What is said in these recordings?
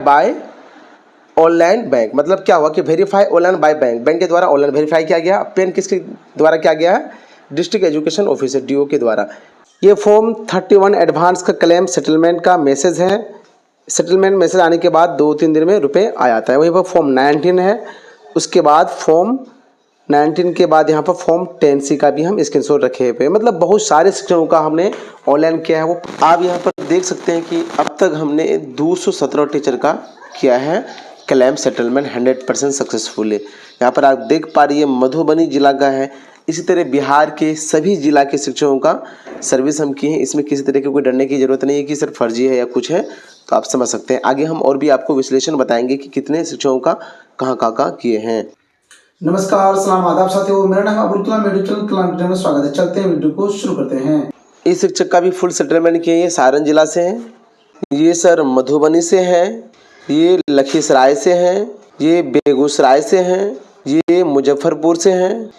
By online bank, मतलब क्या हुआ कि verify online by bank, bank के द्वारा ऑनलाइन वेरीफाई किया गया। पेन किसके द्वारा किया गया है? डिस्ट्रिक्ट एजुकेशन ऑफिसर DO के द्वारा। ये फॉर्म 31 एडवांस का क्लेम सेटलमेंट का मैसेज है। सेटलमेंट मैसेज आने के बाद 2-3 दिन में रुपए आ जाता है। वहीं पर फॉर्म 19 है, उसके बाद फॉर्म 19 के बाद यहाँ पर फॉर्म 10C का भी हम स्क्रीनशॉट रखे हुए, मतलब बहुत सारे शिक्षकों का हमने ऑनलाइन किया है। वो आप यहाँ पर देख सकते हैं कि अब तक हमने 217 टीचर का किया है क्लेम सेटलमेंट 100% सक्सेसफुली। यहाँ पर आप देख पा रही है मधुबनी जिला का है। इसी तरह बिहार के सभी जिला के शिक्षकों का सर्विस हम किए हैं। इसमें किसी तरह की कोई डरने की जरूरत नहीं है कि सर फर्जी है या कुछ है, तो आप समझ सकते हैं। आगे हम और भी आपको विश्लेषण बताएंगे कि कितने शिक्षकों का कहाँ किए हैं। नमस्कार, सलाम, आदाब साथियों, मेरा नाम अब्दुल कलाम, मेडिकल क्लास में स्वागत है। चलते हैं वीडियो को शुरू करते हैं। इस शिक्षक का भी फुल सेटलमेंट किए, ये सारण जिला से हैं, ये सर मधुबनी से हैं, ये लखीसराय से हैं, ये बेगूसराय से हैं, ये मुजफ्फरपुर से हैं,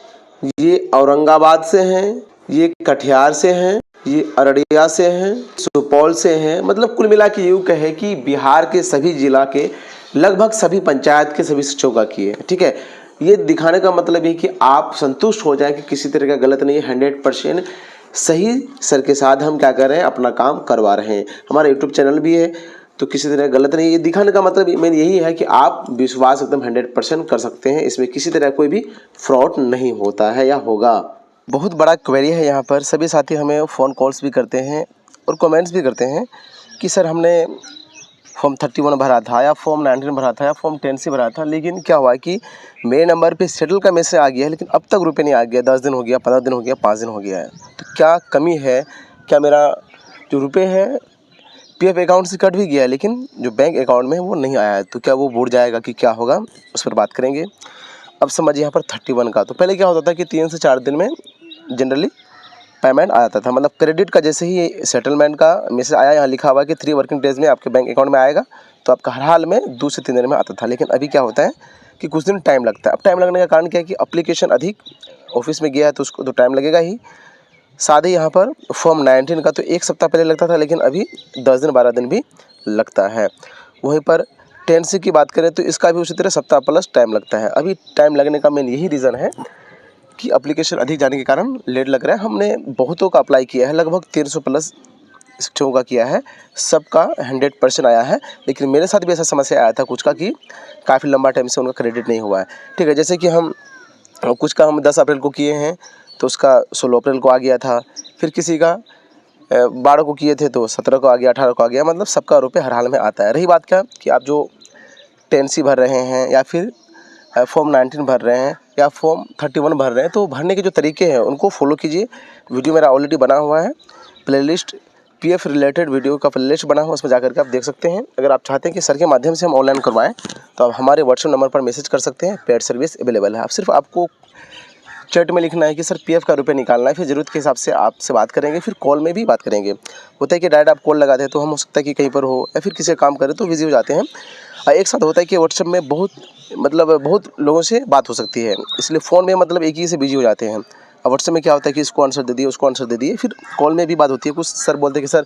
ये औरंगाबाद से हैं, ये कटिहार से हैं, ये अररिया से हैं, सुपौल से हैं। मतलब कुल मिला के यूँ कहे कि बिहार के सभी जिला के लगभग सभी पंचायत के सभी शिक्षकों का किए। ठीक है, ये दिखाने का मतलब है कि आप संतुष्ट हो जाए कि किसी तरह का गलत नहीं है, 100% सही सर के साथ हम क्या कर रहे हैं, अपना काम करवा रहे हैं। हमारा यूट्यूब चैनल भी है, तो किसी तरह गलत नहीं है। ये दिखाने का मतलब मेन यही है कि आप विश्वास एकदम 100% कर सकते हैं, इसमें किसी तरह कोई भी फ्रॉड नहीं होता है या होगा। बहुत बड़ा क्वेरी है यहाँ पर। सभी साथी हमें फ़ोन कॉल्स भी करते हैं और कमेंट्स भी करते हैं कि सर हमने फॉर्म 31 भरा था या फॉर्म 19 भरा था या फॉर्म 10C भरा था, लेकिन क्या हुआ कि मेरे नंबर पे सेटल का मैसेज आ गया है, लेकिन अब तक रुपये नहीं आ गया। 10 दिन हो गया, 15 दिन हो गया, 5 दिन हो गया है। तो क्या कमी है? क्या मेरा जो रुपये है PF अकाउंट से कट भी गया है, लेकिन जो बैंक अकाउंट में है वो नहीं आया है, तो क्या वो बुड़ जाएगा कि क्या होगा, उस पर बात करेंगे। अब समझिए यहाँ पर 31 का, तो पहले क्या होता था कि 3 से 4 दिन में जनरली पेमेंट आ जाता था। मतलब क्रेडिट का जैसे ही सेटलमेंट का मैसेज आया, यहाँ लिखा हुआ कि 3 वर्किंग डेज में आपके बैंक अकाउंट में आएगा, तो आपका हर हाल में 2 से 3 दिन में आता था। लेकिन अभी क्या होता है कि कुछ दिन टाइम लगता है। अब टाइम लगने का कारण क्या है कि एप्लीकेशन अधिक ऑफिस में गया है, तो उसको तो टाइम लगेगा ही। साथ ही यहाँ पर फॉर्म 19 का तो 1 सप्ताह पहले लगता था, लेकिन अभी 10 दिन 12 दिन भी लगता है। वहीं पर 10C की बात करें तो इसका भी उसी तरह सप्ताह प्लस टाइम लगता है। अभी टाइम लगने का मेन यही रीज़न है कि एप्लीकेशन अधिक जाने के कारण लेट लग रहा है। हमने बहुतों का अप्लाई किया है, लगभग 300 प्लस शिक्षकों का किया है, सबका 100% आया है। लेकिन मेरे साथ भी ऐसा समस्या आया था कुछ का कि काफ़ी लंबा टाइम से उनका क्रेडिट नहीं हुआ है। ठीक है, जैसे कि हम कुछ का हम 10 अप्रैल को किए हैं तो उसका 16 अप्रैल को आ गया था। फिर किसी का 12 को किए थे तो 17 को आ गया, 18 को आ गया। मतलब सबका रुपये हर हाल में आता है। रही बात क्या कि आप जो 10C भर रहे हैं या फिर फॉर्म 19 भर रहे हैं या फॉर्म 31 भर रहे हैं, तो भरने के जो तरीके हैं उनको फॉलो कीजिए। वीडियो मेरा ऑलरेडी बना हुआ है, प्लेलिस्ट PF रिलेटेड वीडियो का प्लेलिस्ट बना हुआ, उसमें जाकर के आप देख सकते हैं। अगर आप चाहते हैं कि सर के माध्यम से हम ऑनलाइन करवाएं, तो आप हमारे व्हाट्सएप नंबर पर मैसेज कर सकते हैं। पेड सर्विस अवेलेबल है। सिर्फ आपको चैट में लिखना है कि सर PF का रुपये निकालना है, फिर ज़रूरत के हिसाब से आपसे बात करेंगे, फिर कॉल में भी बात करेंगे। होता है कि डायरेक्ट आप कॉल लगाते हैं तो हम हो सकता है कि कहीं पर हो या फिर किसी काम करें तो बिजी हो जाते हैं। एक साथ होता है कि व्हाट्सएप में बहुत लोगों से बात हो सकती है, इसलिए फ़ोन में मतलब एक ही से बिजी हो जाते हैं। अब व्हाट्सएप में क्या होता है कि इसको आंसर दे दिए, उसको आंसर दे दिए, फिर कॉल में भी बात होती है। कुछ सर बोलते हैं कि सर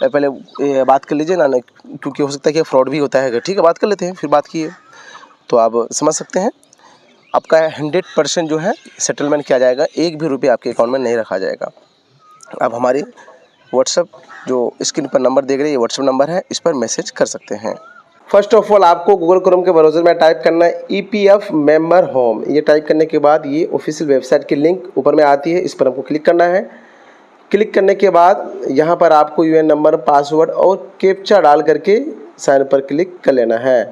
पहले बात कर लीजिए ना, क्योंकि हो सकता है कि फ्रॉड भी होता है। ठीक है, बात कर लेते हैं, फिर बात किए तो आप समझ सकते हैं। आपका 100% जो है सेटलमेंट किया जाएगा, एक भी रुपये आपके अकाउंट में नहीं रखा जाएगा। आप हमारे व्हाट्सएप जो स्क्रीन पर नंबर देख रहे हैं, ये व्हाट्सएप नंबर है, इस पर मैसेज कर सकते हैं। फर्स्ट ऑफ ऑल आपको गूगल क्रोम के ब्राउज़र में टाइप करना है EPF मेंबर होम। ये टाइप करने के बाद ये ऑफिशियल वेबसाइट की लिंक ऊपर में आती है, इस पर हमको क्लिक करना है। क्लिक करने के बाद यहाँ पर आपको UN नंबर, पासवर्ड और कैप्चा डाल करके साइन पर क्लिक कर लेना है।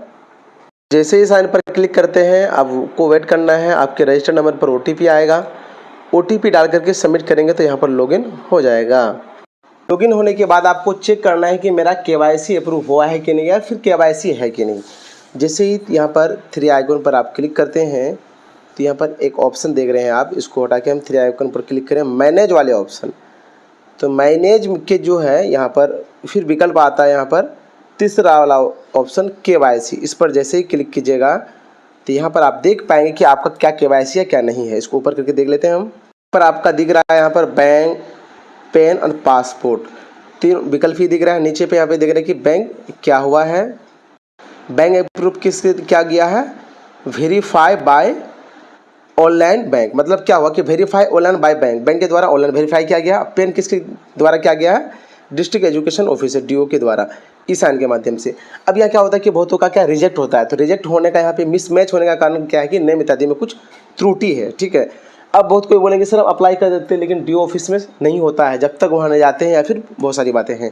जैसे ही साइन पर क्लिक करते हैं आपको वेट करना है। आपके रजिस्टर्ड नंबर पर OTP आएगा। OTP डाल करके सबमिट करेंगे तो यहाँ पर लॉगिन हो जाएगा। लॉगिन होने के बाद आपको चेक करना है कि मेरा KYC अप्रूव हुआ है कि नहीं, या फिर KYC है कि नहीं। जैसे ही यहाँ पर 3 आइकन पर आप क्लिक करते हैं तो यहाँ पर एक ऑप्शन देख रहे हैं आप, इसको हटा के हम 3 आइकन पर क्लिक करें, मैनेज वाले ऑप्शन। तो मैनेज के जो है यहाँ पर फिर विकल्प आता है, यहाँ पर तीसरा वाला ऑप्शन KYC, इस पर जैसे ही क्लिक कीजिएगा तो यहाँ पर आप देख पाएंगे कि आपका क्या KYC है क्या नहीं है। इसको ऊपर करके देख लेते हैं हम। पर आपका दिख रहा है यहाँ पर बैंक, पेन और पासपोर्ट, 3 विकल्प ही दिख रहा है। नीचे पे यहाँ पे देख रहे हैं कि बैंक क्या हुआ है, बैंक अप्रूव किसके क्या गया है, वेरीफाई बाय ऑनलाइन बैंक। मतलब क्या हुआ कि verify online by bank, bank के द्वारा ऑनलाइन वेरीफाई किया गया। पेन किसके द्वारा किया गया है, डिस्ट्रिक्ट एजुकेशन ऑफिसर डीओ के द्वारा ई साइन के माध्यम से। अब यहाँ क्या होता है कि बहुतों का क्या रिजेक्ट होता है, तो रिजेक्ट होने का यहाँ पे मिसमैच होने का कारण क्या है कि नेम इत्यादि में कुछ त्रुटि है, ठीक है। अब बहुत कोई बोलेंगे सर हम अप्लाई कर देते हैं लेकिन डीओ ऑफिस में नहीं होता है जब तक वहाँ नहीं जाते हैं, या फिर बहुत सारी बातें हैं।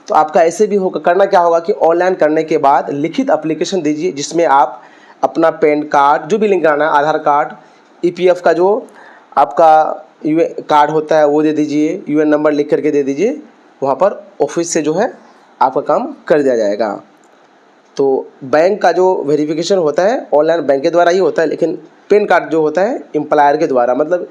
तो आपका ऐसे भी होगा, करना क्या होगा कि ऑनलाइन करने के बाद लिखित एप्लीकेशन दीजिए जिसमें आप अपना पैन कार्ड जो भी लिंक कराना है, आधार कार्ड, ईपीएफ का जो आपका यूएन कार्ड होता है वो दे दीजिए, यूएन नंबर लिख करके दे दीजिए। वहाँ पर ऑफिस से जो है आपका काम कर दिया जाएगा। तो बैंक का जो वेरिफिकेशन होता है ऑनलाइन बैंक के द्वारा ही होता है, लेकिन पैन कार्ड जो होता है एम्प्लॉयर के द्वारा, मतलब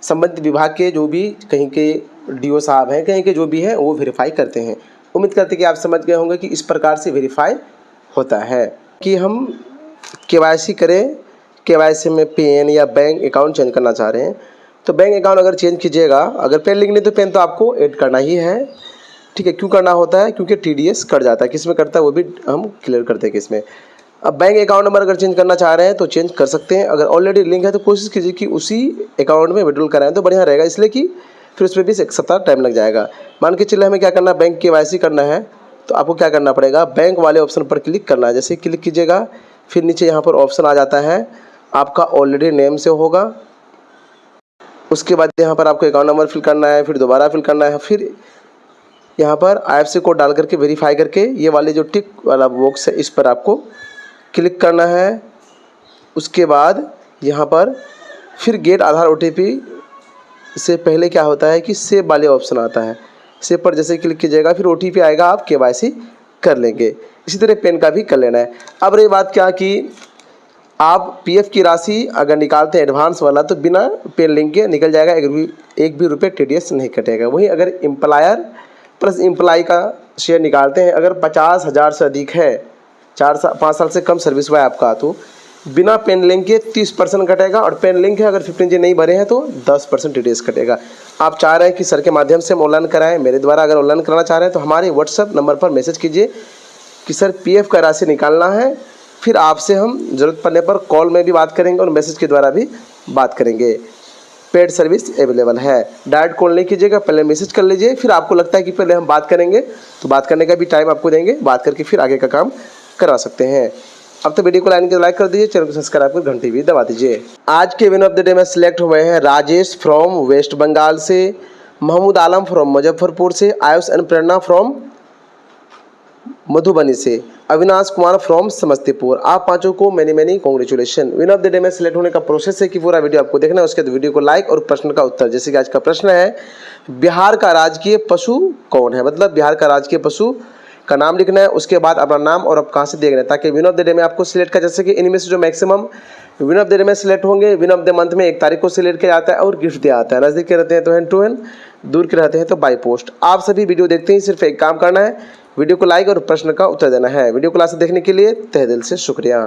संबंधित विभाग के जो भी कहीं के डीओ साहब हैं, कहीं के जो भी हैं वो वेरीफाई करते हैं। उम्मीद करते हैं कि आप समझ गए होंगे कि इस प्रकार से वेरीफाई होता है कि हम केवाईसी करें। केवाईसी में पेन या बैंक अकाउंट चेंज करना चाह रहे हैं तो बैंक अकाउंट अगर चेंज कीजिएगा, अगर पेन लिंक नहीं तो पेन तो आपको ऐड करना ही है, ठीक है। क्यों करना होता है, क्योंकि टीडीएस कट जाता है। किस में कटता है वो भी हम क्लियर करते हैं किस में। अब बैंक अकाउंट नंबर अगर चेंज करना चाह रहे हैं तो चेंज कर सकते हैं। अगर ऑलरेडी लिंक है तो कोशिश कीजिए कि उसी अकाउंट में विड्रॉल कराएं तो बढ़िया रहेगा, इसलिए कि फिर उसमें भी 1 सप्ताह टाइम लग जाएगा। मान के चलिए हमें क्या करना है, बैंक केवाईसी करना है तो आपको क्या करना पड़ेगा, बैंक वाले ऑप्शन पर क्लिक करना है। जैसे क्लिक कीजिएगा फिर नीचे यहाँ पर ऑप्शन आ जाता है आपका ऑलरेडी नेम से होगा। उसके बाद यहाँ पर आपको अकाउंट नंबर फिल करना है, फिर दोबारा फिल करना है, फिर यहाँ पर IFSC कोड डाल करके वेरीफाई करके ये वाले जो टिक वाला बॉक्स है इस पर आपको क्लिक करना है। उसके बाद यहाँ पर फिर गेट आधार OTP से पहले क्या होता है कि सेव वाले ऑप्शन आता है, सेव पर जैसे क्लिक कीजिएगा फिर OTP आएगा, आप केवाईसी कर लेंगे। इसी तरह पेन का भी कर लेना है। अब रही बात क्या कि आप पीएफ की राशि अगर निकालते हैं एडवांस वाला तो बिना पेन लिंक के निकल जाएगा, एक भी रुपये टीडीएस नहीं कटेगा। वहीं अगर एम्प्लॉयर प्लस एम्प्लॉय का शेयर निकालते हैं, अगर 50,000 से अधिक है, 5 साल से कम सर्विस हुआ है आपका, तो बिना पेन लिंक के 30% कटेगा, और पेन लिंक है अगर 15G नहीं भरे हैं तो 10% टीडीएस कटेगा। आप चाह रहे हैं कि सर के माध्यम से हम ऑनलाइन कराएं, मेरे द्वारा अगर ऑनलाइन कराना चाह रहे हैं तो हमारे व्हाट्सएप नंबर पर मैसेज कीजिए कि सर पीएफ का राशि निकालना है। फिर आपसे हम ज़रूरत पड़ने पर कॉल में भी बात करेंगे और मैसेज के द्वारा भी बात करेंगे। पेड सर्विस अवेलेबल है, डायरेक्ट कॉल नहीं कीजिएगा, पहले मैसेज कर लीजिए। फिर आपको लगता है कि पहले हम बात करेंगे तो बात करने का भी टाइम आपको देंगे, बात करके फिर आगे का काम करा सकते हैं। अब तो वीडियो को लाइक कर दीजिए, चैनल को सब्सक्राइब कर घंटी भी दबा दीजिए। आज के विन ऑफ द डे में सिलेक्ट हुए हैं राजेश फ्रॉम वेस्ट बंगाल से, महमूद आलम फ्रॉम मुजफ्फरपुर से, Ayush and Prerna from Madhubani से, अविनाश कुमार फ्रॉम समस्तीपुर। आप पांचों को many congratulation. Win of the day में सिलेक्ट होने का प्रोसेस है कि पूरा वीडियो आपको देखना है, उसके बाद वीडियो को लाइक और प्रश्न का उत्तर। जैसे कि आज का प्रश्न है, बिहार का राजकीय पशु कौन है, मतलब बिहार का राजकीय पशु का नाम लिखना है, उसके बाद अपना नाम और आप कहाँ से देख रहे हैं, ताकि विन ऑफ द डे में आपको सिलेक्ट कर, जैसे कि इनमें से जो maximum win of the day में सिलेक्ट होंगे, विन ऑफ द मंथ में 1 तारीख को सिलेक्ट किया जाता है और गिफ्ट दिया जाता है। नज़दीक के रहते हैं तो हैंड टू हैंड, दूर के रहते हैं तो बाय पोस्ट। आप सभी वीडियो देखते हैं, सिर्फ एक काम करना है, वीडियो को लाइक और प्रश्न का उत्तर देना है। वीडियो क्लास देखने के लिए तहे दिल से शुक्रिया।